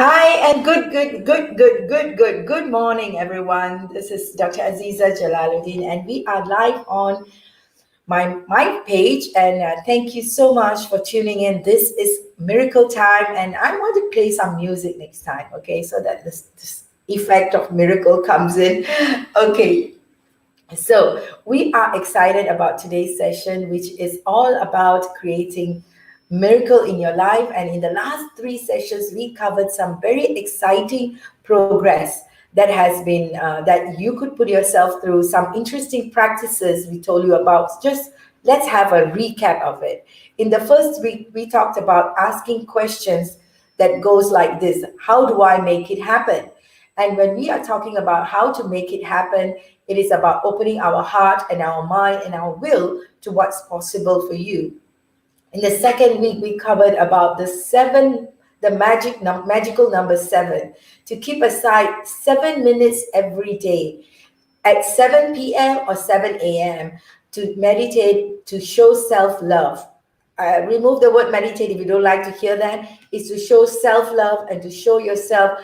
Hi and good morning, everyone. This is Dr. Azeeza Jalaludeen, and we are live on my page. And thank you so much for tuning in. This is Miracle Time, and I want to play some music next time, okay, so that this effect of miracle comes in. Okay, so, we are excited about today's session, which is all about creating miracle in your life. And in the last three sessions, we covered some very exciting progress that has been that you could put yourself through. Some interesting practices we told you about. Just let's have a recap of it. In the first week, we talked about asking questions that goes like this: How do I make it happen? And when we are talking about how to make it happen, it is about opening our heart and our mind and our will to what's possible for you. In the second week, we covered about the magical number seven, to keep aside 7 minutes every day at 7 p.m. or 7 a.m. to meditate, to show self love. Remove the word meditate if you don't like to hear that. Is to show self love and to show yourself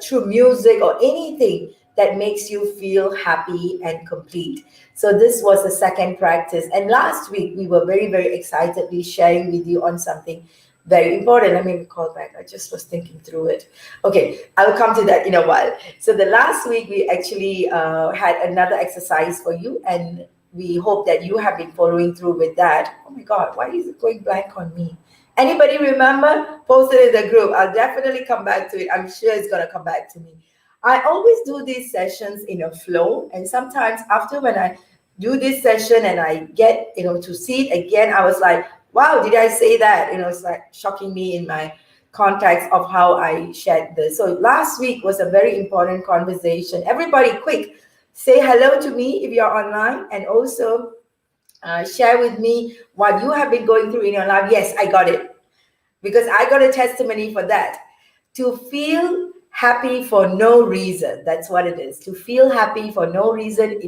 through music or anything that makes you feel happy and complete. So, this was the second practice. And last week, we were very, very excitedly sharing with you on something very important. Let me recall back. I just was thinking through it. Okay, I'll come to that in a while. So the last week we actually had another exercise for you, and we hope that you have been following through with that. Oh my God, why is it going blank on me? Anybody remember? Post it in the group. I'll definitely come back to it. I'm sure it's gonna come back to me. I always do these sessions in a flow, and sometimes after when I do this session and I get to see it again, I was like, wow, did I say that? It's like shocking me in my context of how I shared this. So last week was a very important conversation. Everybody, quick, say hello to me if you're online, and also share with me what you have been going through in your life. Yes, I got it, because I got a testimony for that. To feel happy for no reason. That's what it is. To feel happy for no reason.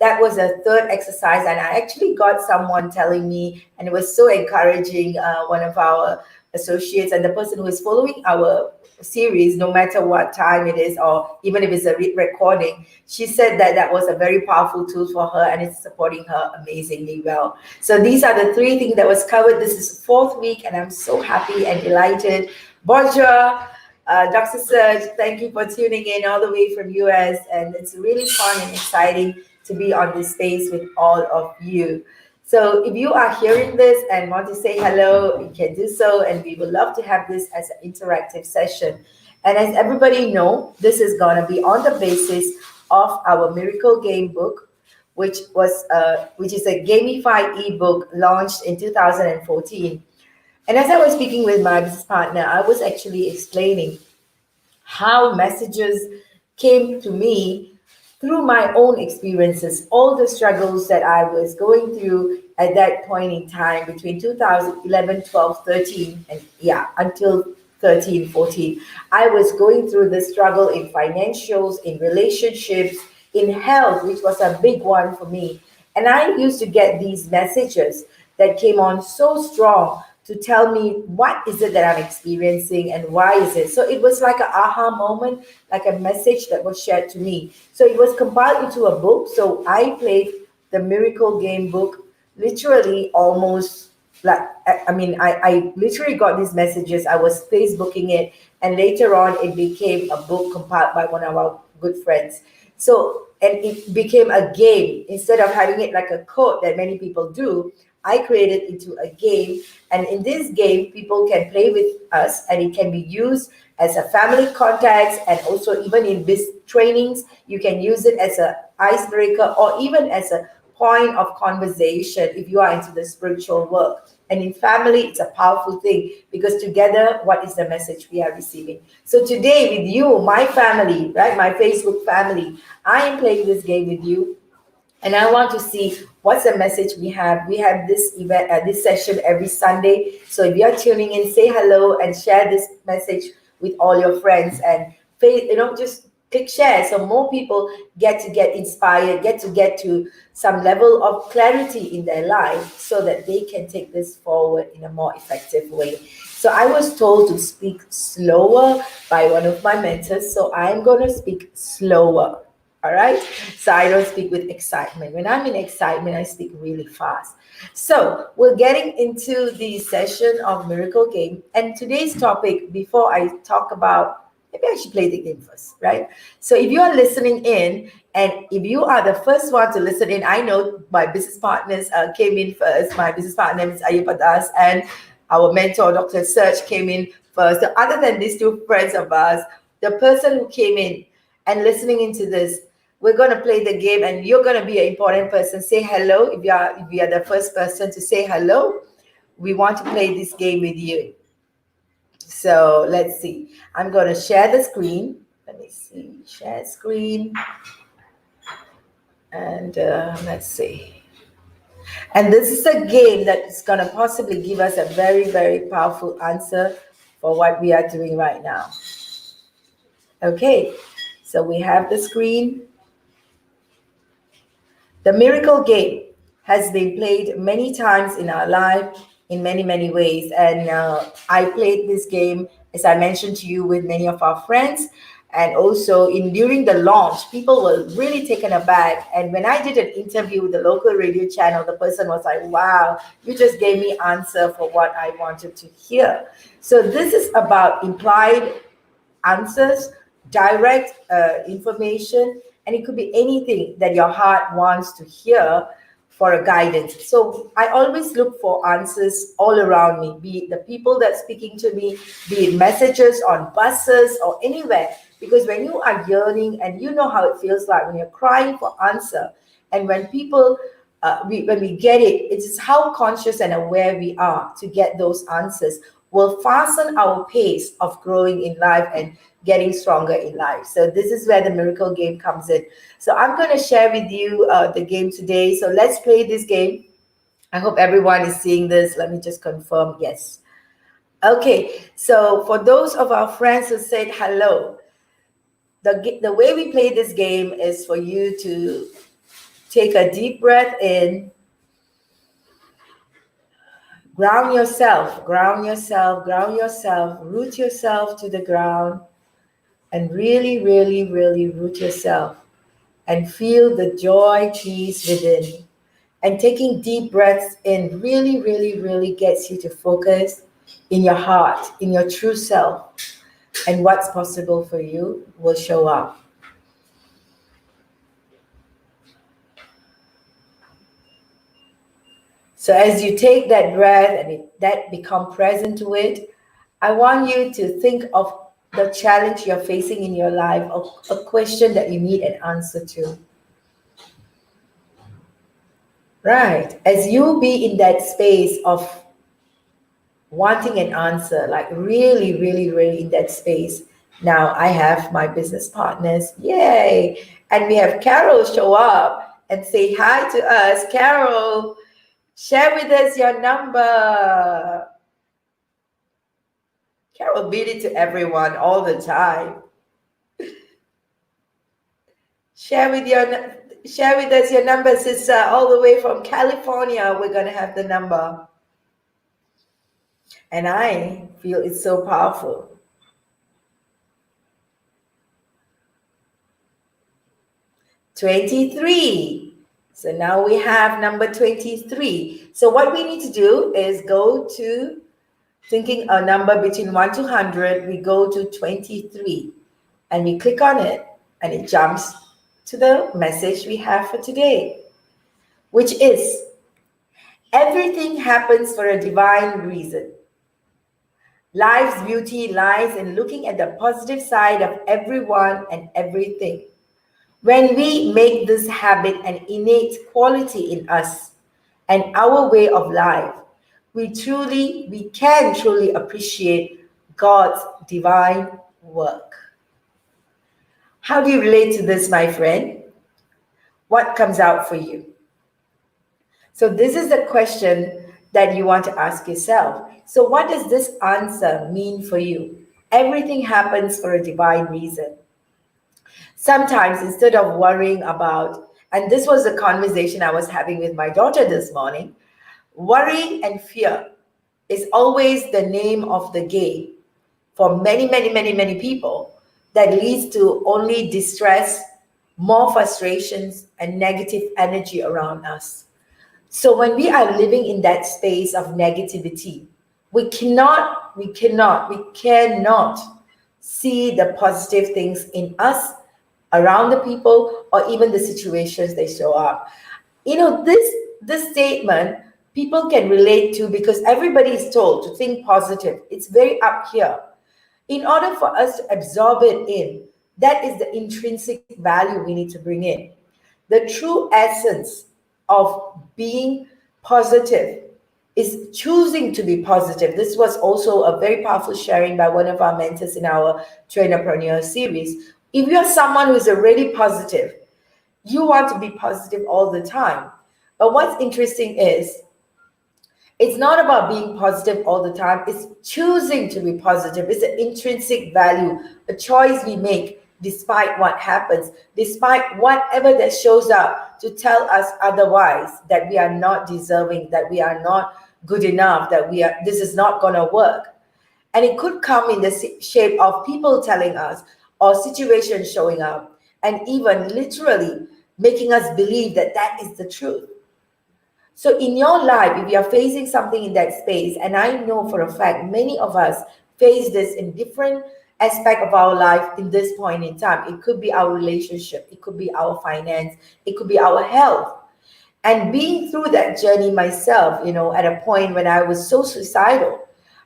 That was a third exercise, and I actually got someone telling me, and it was so encouraging. One of our associates and the person who is following our series, no matter what time it is, or even if it's a recording, she said that that was a very powerful tool for her, and it's supporting her amazingly well. So these are the three things that was covered. This is fourth week, and I'm so happy and delighted. Bonjour, Dr. Serge, thank you for tuning in all the way from US, and it's really fun and exciting to be on this space with all of you. So if you are hearing this and want to say hello, you can do so, and we would love to have this as an interactive session. And as everybody know, this is going to be on the basis of our Miracle Game book, which is a gamified ebook launched in 2014. And as I was speaking with my business partner, I was actually explaining how messages came to me through my own experiences, all the struggles that I was going through at that point in time between 2011, 12, 13, and yeah, until 13, 14. I was going through the struggle in financials, in relationships, in health, which was a big one for me. And I used to get these messages that came on so strong to tell me what is it that I'm experiencing and why is it. So it was like an aha moment, like a message that was shared to me. So it was compiled into a book. So I played the Miracle Game book literally almost like, I literally got these messages. I was Facebooking it, and later on it became a book compiled by one of our good friends. So, and it became a game. Instead of having it like a quote that many people do, I created into a game. And in this game, people can play with us, and it can be used as a family context, and also even in biz trainings, you can use it as an icebreaker or even as a point of conversation if you are into the spiritual work. And in family, it's a powerful thing, because together, what is the message we are receiving? So today with you, my family, right, my Facebook family, I am playing this game with you, and I want to see what's the message we have. We have this event, this session every Sunday. So if you're tuning in, say hello and share this message with all your friends, and just click share so more people get inspired, get to some level of clarity in their life so that they can take this forward in a more effective way. So I was told to speak slower by one of my mentors, so I'm going to speak slower. All right, so I don't speak with excitement. When I'm in excitement, I speak really fast. So we're getting into the session of Miracle Game, and today's topic, before I talk about, maybe I should play the game first, right? So if you are listening in, and if you are the first one to listen in, I know my business partners came in first. My business partner is Ayupadas, and our mentor, Dr. Serge, came in first. So other than these two friends of ours, the person who came in and listening into this, we're going to play the game, and you're going to be an important person. Say hello. If you are the first person to say hello, we want to play this game with you. So let's see. I'm going to share the screen. Let me see. Share screen. And let's see. And this is a game that is going to possibly give us a very, very powerful answer for what we are doing right now. Okay. So we have the screen. The miracle game has been played many times in our life in many, many ways. And I played this game, as I mentioned to you, with many of our friends. And also during the launch, people were really taken aback. And when I did an interview with the local radio channel, the person was like, wow, you just gave me answer for what I wanted to hear. So this is about implied answers, direct information, and it could be anything that your heart wants to hear for a guidance. So I always look for answers all around me, be it the people that's speaking to me, be it messages on buses or anywhere. Because when you are yearning, and you know how it feels like when you're crying for answer, and when people when we get it, it is how conscious and aware we are to get those answers will fasten our pace of growing in life and getting stronger in life. So this is where the miracle game comes in. So I'm going to share with you the game today. So let's play this game. I hope everyone is seeing this. Let me just confirm. Yes. Okay. So for those of our friends who said hello, the way we play this game is for you to take a deep breath in, ground yourself, ground yourself, ground yourself, root yourself to the ground, and really, really, really root yourself and feel the joy, peace within. And taking deep breaths in really, really, really gets you to focus in your heart, in your true self, and what's possible for you will show up. So as you take that breath and that become present to it, I want you to think of the challenge you're facing in your life, or a question that you need an answer to. Right. As you be in that space of wanting an answer, like really, really, really in that space. Now I have my business partners. Yay. And we have Carol show up and say hi to us. Carol, share with us your number. Carol beat it to everyone all the time. Share with us your number, sister, all the way from California. We're gonna have the number. And I feel it's so powerful. 23. So now we have number 23. So what we need to do is go to thinking a number between 1 to 100. We go to 23 and we click on it, and it jumps to the message we have for today, which is everything happens for a divine reason. Life's beauty lies in looking at the positive side of everyone and everything. When we make this habit an innate quality in us and our way of life, we can truly appreciate God's divine work. How do you relate to this, my friend? What comes out for you? So this is the question that you want to ask yourself. So what does this answer mean for you? Everything happens for a divine reason. Sometimes instead of worrying about, and this was a conversation I was having with my daughter this morning, worry and fear is always the name of the game for many, many, many, many people that leads to only distress, more frustrations, and negative energy around us. So when we are living in that space of negativity, we cannot see the positive things in us, around the people, or even the situations they show up. This statement people can relate to because everybody is told to think positive. It's very up here. In order for us to absorb it in, that is the intrinsic value we need to bring in. The true essence of being positive is choosing to be positive. This was also a very powerful sharing by one of our mentors in our Trainapreneur series. If you're someone who is already positive, you want to be positive all the time. But what's interesting is it's not about being positive all the time. It's choosing to be positive. It's an intrinsic value, a choice we make despite what happens, despite whatever that shows up to tell us otherwise, that we are not deserving, that we are not good enough, that this is not going to work. And it could come in the shape of people telling us, or situations showing up, and even literally making us believe that that is the truth. So in your life, if you are facing something in that space, and I know for a fact many of us face this in different aspect of our life in this point in time. It could be our relationship, it could be our finance, it could be our health. And being through that journey myself, at a point when I was so suicidal,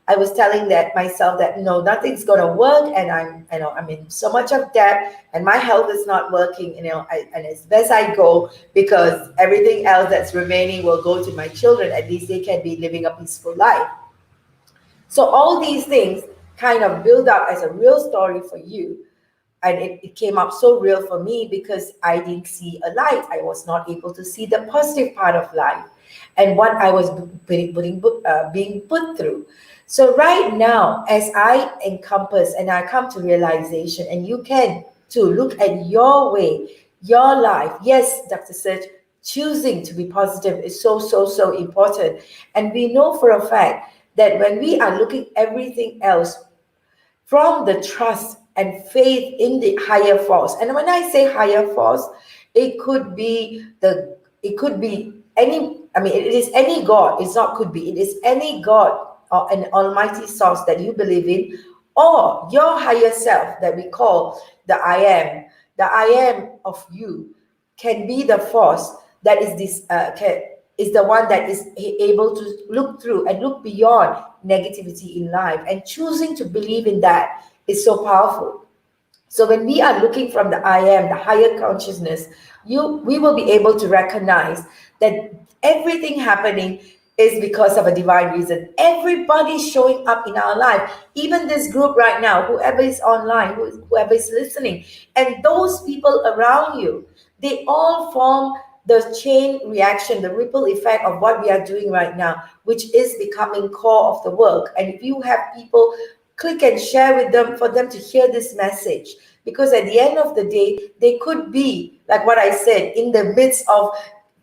I was telling that myself that no, nothing's gonna work, and I'm in so much of debt, and my health is not working, and it's best I go, because everything else that's remaining will go to my children. At least they can be living a peaceful life. So all these things kind of build up as a real story for you. And it came up so real for me because I didn't see a light. I was not able to see the positive part of life and what I was being put through. So right now, as I encompass and I come to realization, and you can too, look at your way, your life. Yes, Dr. Serge, choosing to be positive is so, so, so important. And we know for a fact that when we are looking everything else from the trust and faith in the higher force. And when I say higher force, it could be any, it is any God. It's not could be, it is any God or an almighty source that you believe in, or your higher self that we call the I am. The I am of you can be the force that is is the one that is able to look through and look beyond negativity in life, and choosing to believe in that is so powerful. So when we are looking from the I am, the higher consciousness, we will be able to recognize that everything happening is because of a divine reason. Everybody showing up in our life, even this group right now, whoever is online, whoever is listening, and those people around you, they all form the chain reaction, the ripple effect of what we are doing right now, which is becoming core of the work. And if you have people, click and share with them for them to hear this message. Because at the end of the day, they could be, like what I said, in the midst of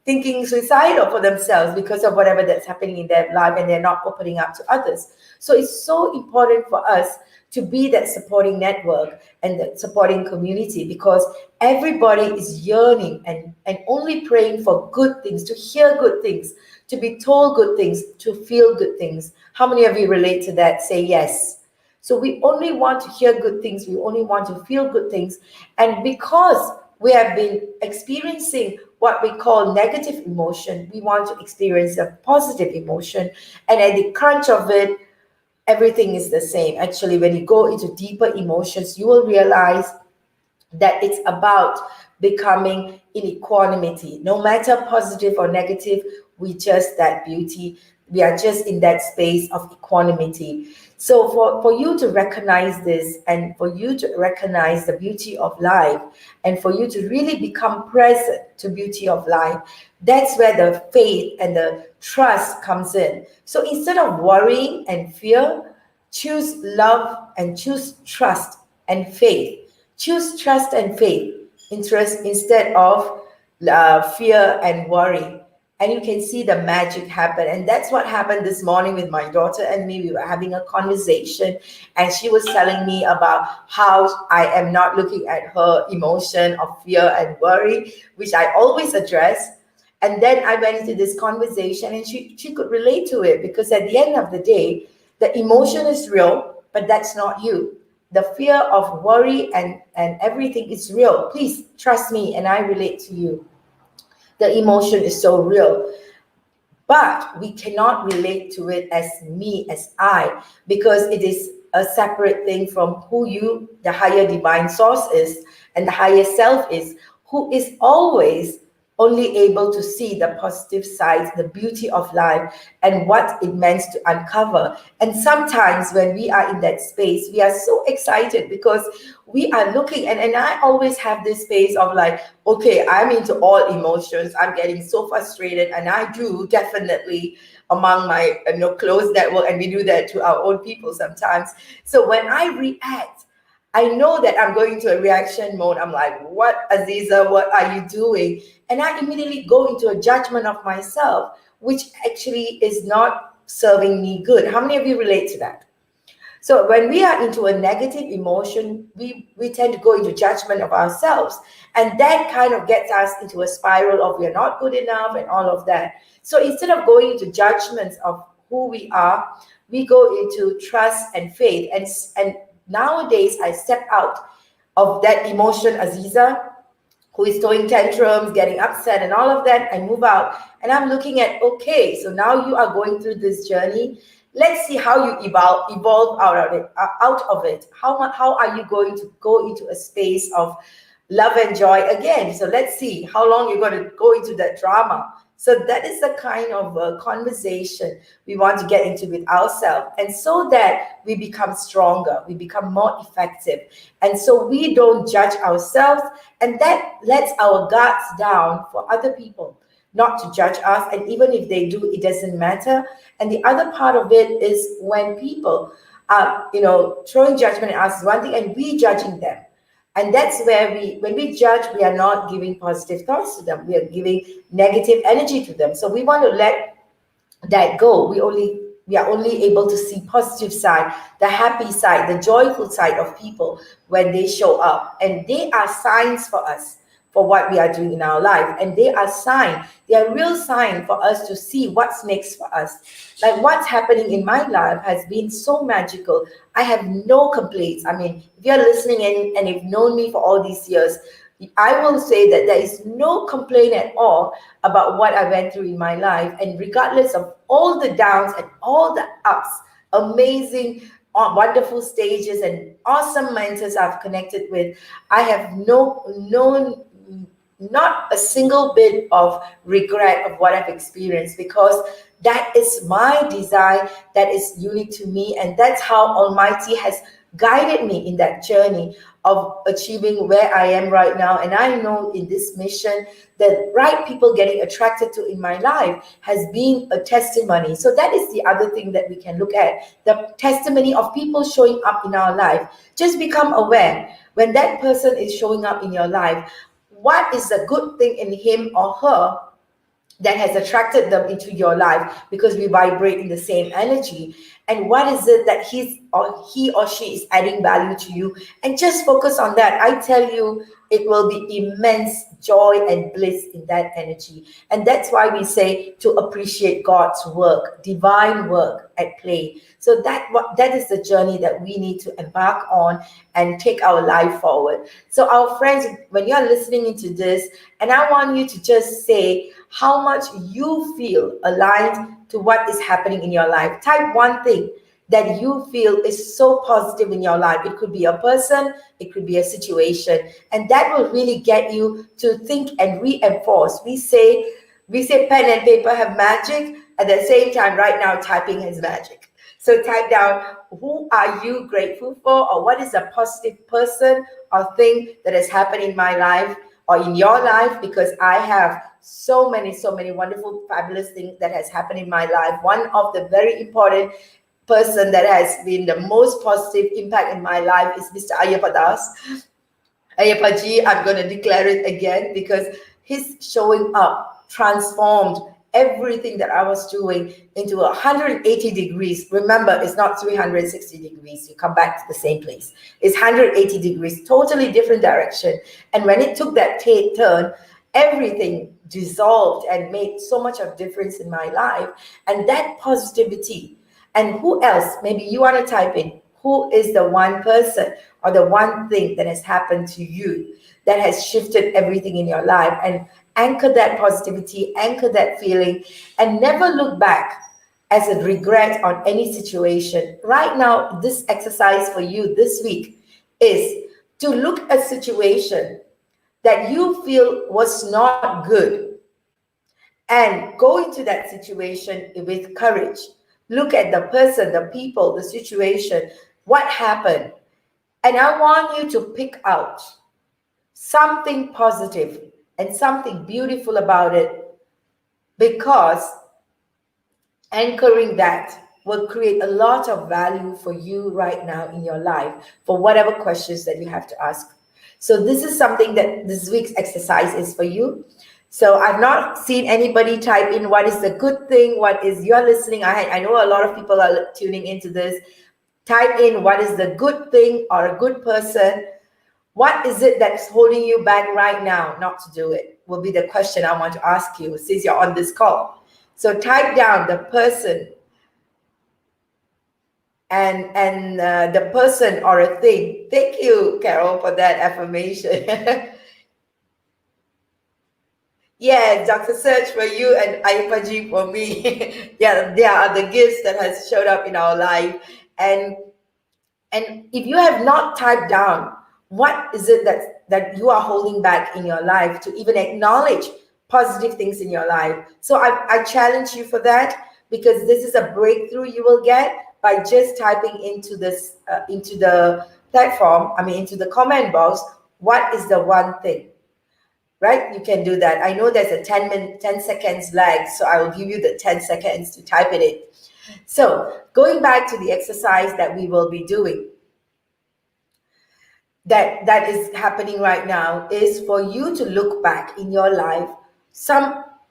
thinking suicidal for themselves because of whatever that's happening in their life, and they're not opening up to others. So it's so important for us to be that supporting network and that supporting community, because everybody is yearning and only praying for good things, to hear good things, to be told good things, to feel good things. How many of you relate to that? Say yes. So we only want to hear good things. We only want to feel good things. And because we have been experiencing what we call negative emotion, we want to experience a positive emotion. And at the crunch of it, everything is the same. Actually, when you go into deeper emotions, you will realize that it's about becoming in equanimity. No matter positive or negative, we just that beauty. We are just in that space of equanimity. So for you to recognize this, and for you to recognize the beauty of life, and for you to really become present to beauty of life, that's where the faith and the trust comes in. So instead of worrying and fear, choose love and choose trust and faith. Choose trust and faith. interest instead of fear and worry. And you can see the magic happen. And that's what happened this morning with my daughter and me. We were having a conversation, and she was telling me about how I am not looking at her emotion of fear and worry, which I always address. And then I went into this conversation, and she could relate to it, because at the end of the day, the emotion is real, but that's not you. The fear of worry and everything is real. Please trust me, and I relate to you. The emotion is so real, but we cannot relate to it as me, as I, because it is a separate thing from who you, the higher divine source is, and the higher self is, who is always only able to see the positive sides, the beauty of life, and what it meant to uncover. And sometimes when we are in that space, we are so excited because we are looking, and I always have this space of like, okay, I'm into all emotions. I'm getting so frustrated, and I do definitely among my close network, and we do that to our own people sometimes. So when I react, I know that I'm going into a reaction mode. I'm like, what, Azeeza, what are you doing? And I immediately go into a judgment of myself, which actually is not serving me good. How many of you relate to that? So when we are into a negative emotion, we tend to go into judgment of ourselves. And that kind of gets us into a spiral of we're not good enough and all of that. So instead of going into judgments of who we are, we go into trust and faith. And nowadays, I step out of that emotion, Azeeza, who is throwing tantrums, getting upset, and all of that. I move out, and I'm looking at, okay, so now you are going through this journey. Let's see how you evolve out of it. How are you going to go into a space of love and joy again? So let's see how long you're going to go into that drama. So that is the kind of conversation we want to get into with ourselves, and so that we become stronger, we become more effective, and so we don't judge ourselves, and that lets our guards down for other people not to judge us. And even if they do, it doesn't matter. And the other part of it is when people are, throwing judgment at us is one thing, and we judging them. And that's where when we judge, we are not giving positive thoughts to them. We are giving negative energy to them. So we want to let that go. We are only able to see positive side, the happy side, the joyful side of people when they show up. And they are signs for us for what we are doing in our life. And they are real sign for us to see what's next for us. Like what's happening in my life has been so magical. I have no complaints. I mean, if you're listening in and you've known me for all these years, I will say that there is no complaint at all about what I went through in my life. And regardless of all the downs and all the ups, amazing, wonderful stages and awesome mentors I've connected with, I have not a single bit of regret of what I've experienced, because that is my design, that is unique to me, and that's how Almighty has guided me in that journey of achieving where I am right now. And I know in this mission, the right people getting attracted to in my life has been a testimony. So that is the other thing that we can look at, the testimony of people showing up in our life. Just become aware when that person is showing up in your life, what is the good thing in him or her that has attracted them into your life, because we vibrate in the same energy. And what is it that he or she is adding value to you? And just focus on that. I tell you, it will be immense joy and bliss in that energy. And that's why we say to appreciate God's work, divine work at play. So that is the journey that we need to embark on and take our life forward. So our friends, when you're listening into this, and I want you to just say how much you feel aligned to what is happening in your life. Type one thing that you feel is so positive in your life. It could be a person, it could be a situation, and that will really get you to think and reinforce. We say pen and paper have magic. At the same time, right now, typing has magic. So type down, who are you grateful for, or what is a positive person or thing that has happened in my life or in your life? Because I have so many wonderful, fabulous things that has happened in my life. One of the very important person that has been the most positive impact in my life is Mr. Ayappa Das. Ayapaji, I'm going to declare it again because his showing up transformed everything that I was doing into 180 degrees. Remember, it's not 360 degrees. You come back to the same place. It's 180 degrees, totally different direction. And when it took that turn, everything dissolved and made so much of difference in my life. And that positivity. And who else? Maybe you want to type in, who is the one person or the one thing that has happened to you that has shifted everything in your life? And anchor that positivity, anchor that feeling, and never look back as a regret on any situation. Right now, this exercise for you this week is to look at a situation that you feel was not good and go into that situation with courage. Look at the person, the people, the situation, what happened. And I want you to pick out something positive and something beautiful about it, because anchoring that will create a lot of value for you right now in your life for whatever questions that you have to ask. So this is something that this week's exercise is for you. So I've not seen anybody type in what is the good thing, what is you're listening. I know a lot of people are tuning into this. Type in what is the good thing or a good person. What is it that's holding you back right now not to do it? Will be the question I want to ask you since you're on this call. So type down the person and the person or a thing. Thank you, Carol, for that affirmation. Yeah, Dr. Search for you and Ayapaji for me. Yeah, there are the gifts that has showed up in our life. And if you have not typed down what is it that you are holding back in your life to even acknowledge positive things in your life. So I challenge you for that, because this is a breakthrough you will get by just typing into this into the platform, into the comment box, what is the one thing, right? You can do that. I know there's a 10 seconds lag, so I will give you the 10 seconds to type it in. So going back to the exercise that we will be doing, that is happening right now, is for you to look back in your life.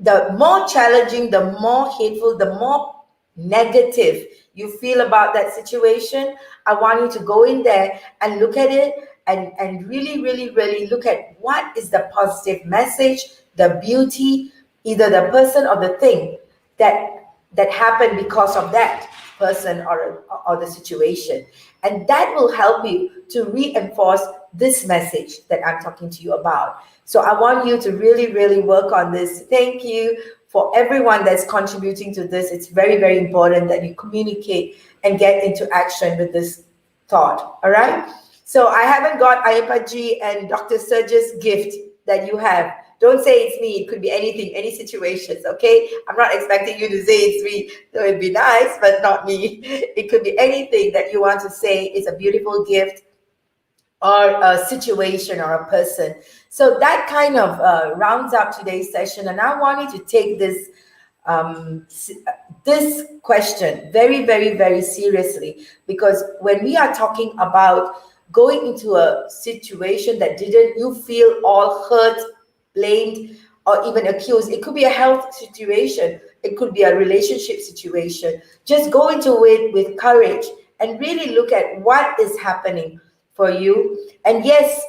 The more challenging, the more hateful, the more negative you feel about that situation, I want you to go in there and look at it and really, really, really look at what is the positive message, the beauty, either the person or the thing that happened because of that person or the situation. And that will help you to reinforce this message that I'm talking to you about. So I want you to really, really work on this. Thank you for everyone that's contributing to this. It's very, very important that you communicate and get into action with this thought. All right. So I haven't got Ayapaji and Dr. Surge's gift that you have. Don't say it's me. It could be anything, any situations, okay? I'm not expecting you to say it's me. So it'd be nice, but not me. It could be anything that you want to say is a beautiful gift or a situation or a person. So that kind of rounds up today's session. And I want you to take this this question very, very, very seriously, because when we are talking about going into a situation that you feel all hurt, blamed, or even accused. It could be a health situation. It could be a relationship situation. Just go into it with courage and really look at what is happening for you. And yes,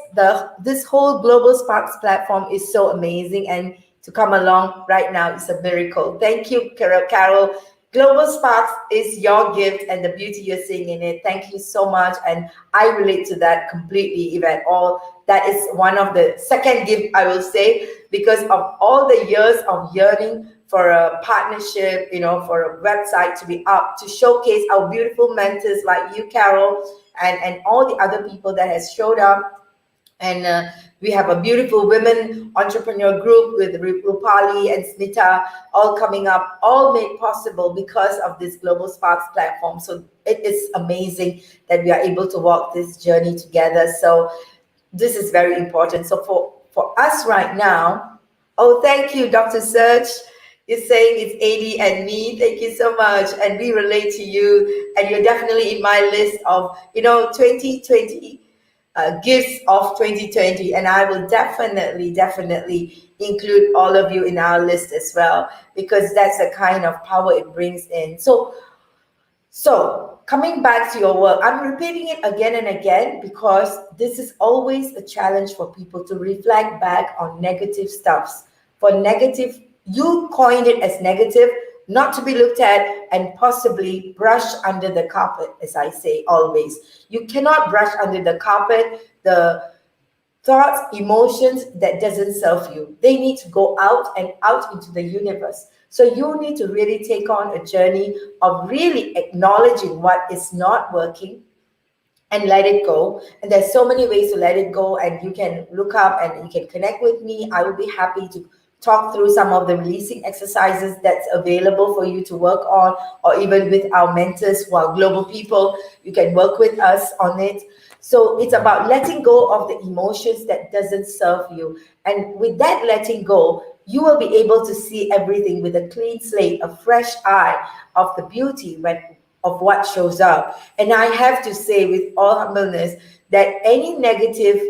this whole Global Sparks platform is so amazing, and to come along right now is a miracle. Thank you, Carol. Global Sparks is your gift and the beauty you're seeing in it. Thank you so much. And I relate to that completely, if at all. That is one of the second gift, I will say, because of all the years of yearning for a partnership, for a website to be up, to showcase our beautiful mentors like you, Carol, and all the other people that has showed up. And we have a beautiful women entrepreneur group with Rupali and Smita all coming up, all made possible because of this Global Sparks platform. So it is amazing that we are able to walk this journey together. So this is very important. So for us right now, oh, thank you, Dr. Serge. You're saying it's 80 and me. Thank you so much. And we relate to you. And you're definitely in my list of, 2020. gifts of 2020, and I will definitely include all of you in our list as well, because that's the kind of power it brings in. So, coming back to your work, I'm repeating it again and again because this is always a challenge for people to reflect back on negative stuffs. For negative, you coined it as negative, not to be looked at and possibly brushed under the carpet, as I say always. You cannot brush under the carpet the thoughts, emotions that doesn't serve you. They need to go out and out into the universe. So you need to really take on a journey of really acknowledging what is not working and let it go. And there's so many ways to let it go, and you can look up and you can connect with me. I will be happy to talk through some of the releasing exercises that's available for you to work on, or even with our mentors who are global people. You can work with us on it. So it's about letting go of the emotions that doesn't serve you. And with that letting go, you will be able to see everything with a clean slate, a fresh eye of the beauty of what shows up. And I have to say, with all humbleness, that any negative,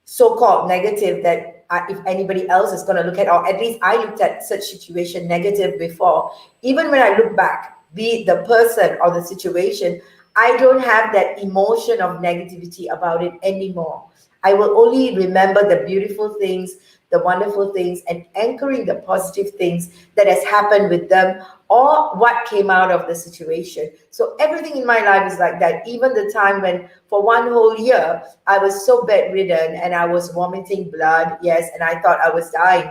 so-called negative, that if anybody else is going to look at, or at least I looked at such situation negative before, even when I look back, be it the person or the situation, I don't have that emotion of negativity about it anymore. I will only remember the beautiful things, the wonderful things, and anchoring the positive things that has happened with them or what came out of the situation. So everything in my life is like that. Even the time when for one whole year I was so bedridden and I was vomiting blood, yes, and I thought I was dying.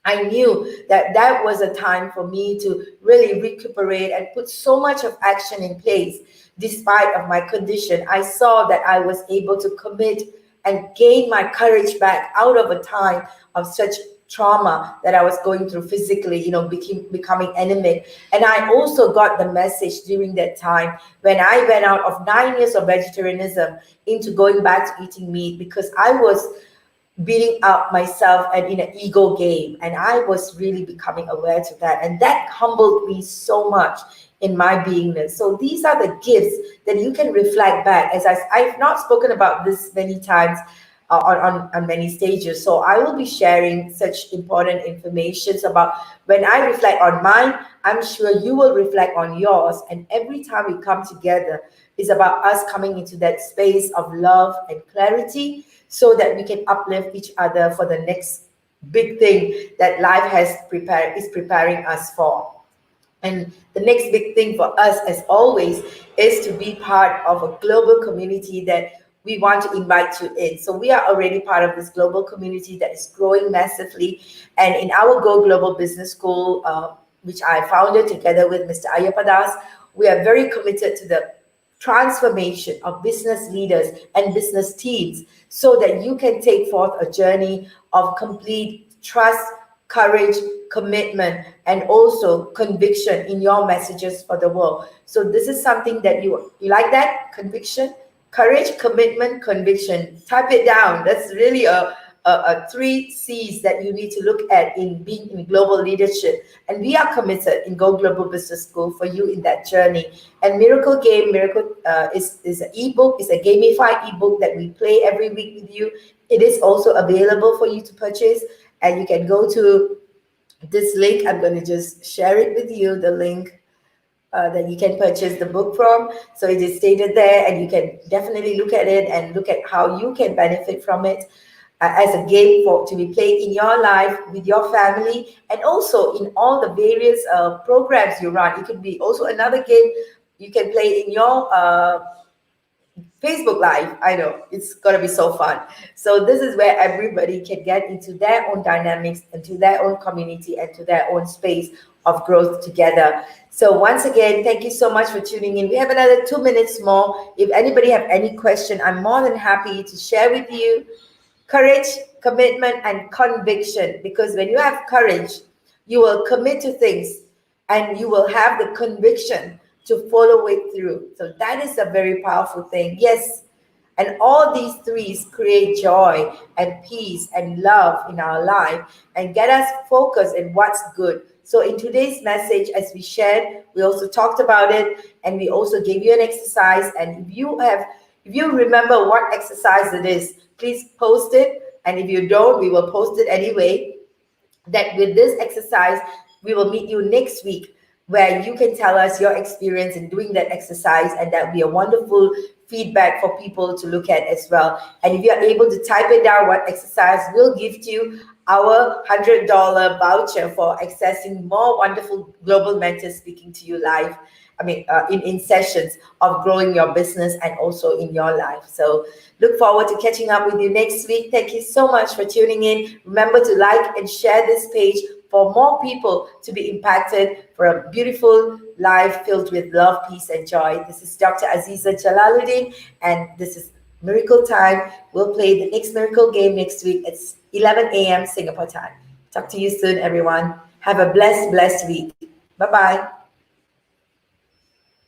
I knew that that was a time for me to really recuperate and put so much of action in place. Despite of my condition, I saw that I was able to commit and gain my courage back out of a time of such trauma that I was going through physically, becoming anemic. And I also got the message during that time when I went out of 9 years of vegetarianism into going back to eating meat, because I was beating up myself and in an ego game, and I was really becoming aware to that, and that humbled me so much in my beingness. So these are the gifts that you can reflect back, as I've not spoken about this many times on many stages. So I will be sharing such important information about when I reflect on mine, I'm sure you will reflect on yours, and every time we come together is about us coming into that space of love and clarity, so that we can uplift each other for the next big thing that life is preparing us for. And the next big thing for us, as always, is to be part of a global community that we want to invite you in. So we are already part of this global community that is growing massively. And in our Go Global Business School, which I founded together with Mr. Ayapadas, we are very committed to the transformation of business leaders and business teams, so that you can take forth a journey of complete trust, courage, commitment, and also conviction in your messages for the world. So this is something that you like, that conviction, courage, commitment, conviction. Type it down. That's really a three C's that you need to look at in being in global leadership. And we are committed in Go Global Business School for you in that journey. And Miracle is an ebook, is a gamified ebook that we play every week with you. It is also available for you to purchase, and you can go to this link. I'm going to just share it with you, the link that you can purchase the book from. So it is stated there, and you can definitely look at it and look at how you can benefit from it as a game to be played in your life with your family, and also in all the various programs you run. It could be also another game you can play in your Facebook Live. I know it's gonna be so fun. So this is where everybody can get into their own dynamics, into their own community, and to their own space of growth together. So once again, thank you so much for tuning in. We have another 2 minutes more. If anybody have any question, I'm more than happy to share with you. Courage, commitment, and conviction. Because when you have courage, you will commit to things and you will have the conviction to follow it through. So that is a very powerful thing. Yes. And all these threes create joy and peace and love in our life and get us focused in what's good. So in today's message, as we shared, we also talked about it, and we also gave you an exercise. And if If you remember what exercise it is, please post it. And if you don't, we will post it anyway. That with this exercise, we will meet you next week where you can tell us your experience in doing that exercise, and that will be a wonderful feedback for people to look at as well. And if you are able to type it down what exercise, we'll give to you our $100 voucher for accessing more wonderful global mentors speaking to you live. In sessions of growing your business and also in your life. So look forward to catching up with you next week. Thank you so much for tuning in. Remember to like and share this page for more people to be impacted for a beautiful life filled with love, peace, and joy. This is Dr. Azeeza Jalaludeen, and this is Miracle Time. We'll play the next miracle game next week. It's 11 a.m. Singapore time. Talk to you soon, everyone. Have a blessed week. Bye-bye.